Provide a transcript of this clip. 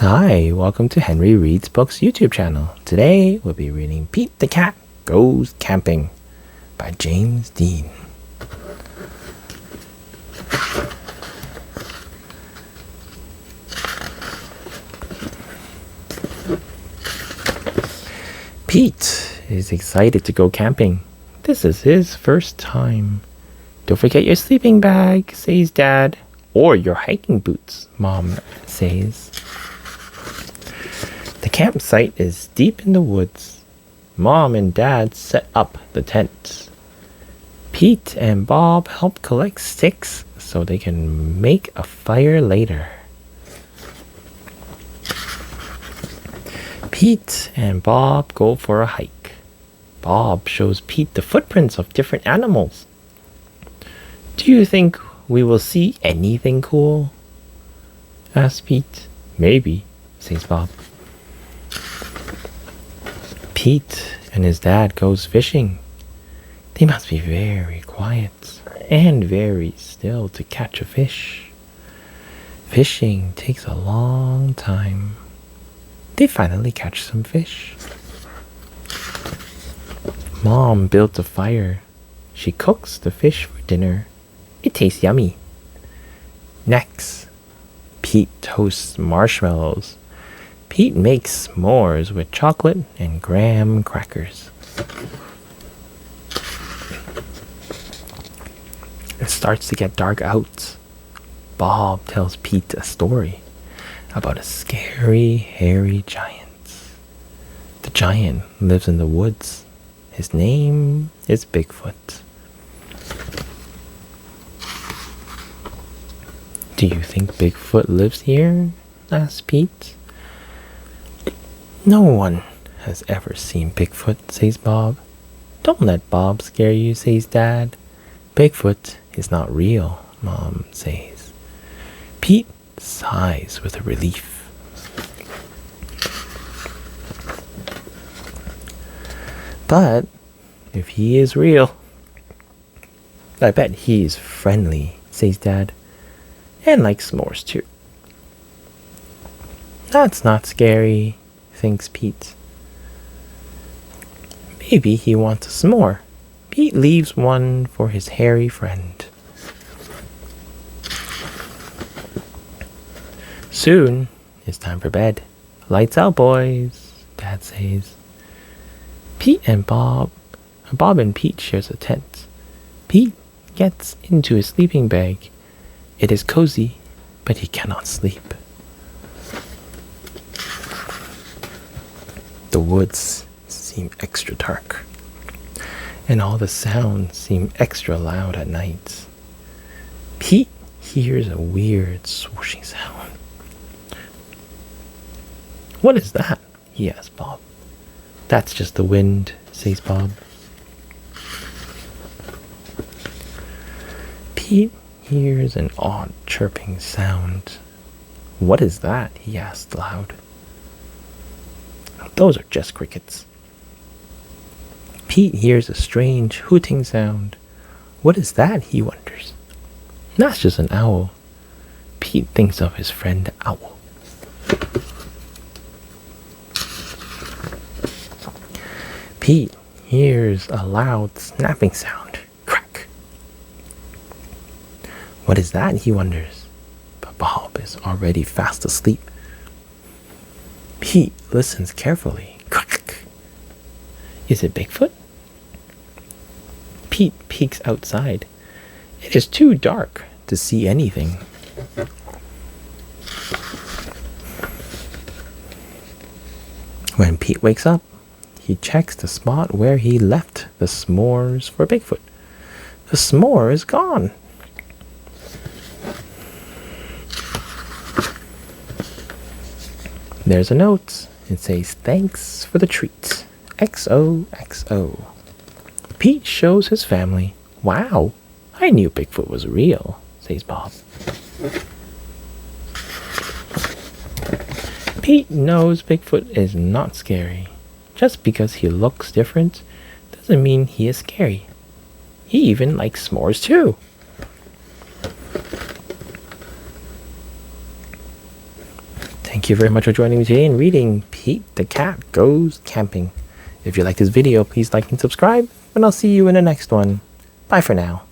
Hi, welcome to Henry Reads Books YouTube channel. Today we'll be reading Pete the Cat Goes Camping by James Dean. Pete is excited to go camping. This is his first time. Don't forget your sleeping bag, says Dad, or your hiking boots, Mom says. The campsite is deep in the woods. Mom and Dad set up the tents. Pete and Bob help collect sticks so they can make a fire later. Pete and Bob go for a hike. Bob shows Pete the footprints of different animals. Do you think we will see anything cool? Asks Pete. Maybe, says Bob. Pete and his dad goes fishing. They must be very quiet and very still to catch a fish. Fishing takes a long time. They finally catch some fish. Mom builds a fire. She cooks the fish for dinner. It tastes yummy. Next, Pete toasts marshmallows. Pete makes s'mores with chocolate and graham crackers. It starts to get dark out. Bob tells Pete a story about a scary, hairy giant. The giant lives in the woods. His name is Bigfoot. Do you think Bigfoot lives here? Asks Pete. No one has ever seen Bigfoot, says Bob. Don't let Bob scare you, says Dad. Bigfoot is not real, Mom says. Pete sighs with relief. But if he is real, I bet he is friendly, says Dad. And likes s'mores too. That's not scary, thinks Pete. Maybe he wants a s'more. Pete leaves one for his hairy friend. Soon it's time for bed. Lights out, boys, Dad says. Bob and Pete shares a tent. Pete gets into his sleeping bag. It is cozy, but he cannot sleep. The woods seem extra dark, and all the sounds seem extra loud at night. Pete hears a weird swooshing sound. What is that? He asks Bob. That's just the wind, says Bob. Pete hears an odd chirping sound. What is that? He asks Loud. Those are just crickets. Pete hears a strange hooting sound. What is that? He wonders. That's just an owl. Pete thinks of his friend Owl. Pete hears a loud snapping sound. Crack. What is that? He wonders. But Bob is already fast asleep. Pete listens carefully. Crack. Is it Bigfoot? Pete peeks outside. It is too dark to see anything. When Pete wakes up, he checks the spot where he left the s'mores for Bigfoot. The s'more is gone. There's a note. It says, thanks for the treat. XOXO. Pete shows his family. Wow, I knew Bigfoot was real, says Bob. Pete knows Bigfoot is not scary. Just because he looks different doesn't mean he is scary. He even likes s'mores too. Thank you very much for joining me today in reading Pete the Cat Goes Camping. If you like this video, please like and subscribe, and I'll see you in the next one. Bye for now.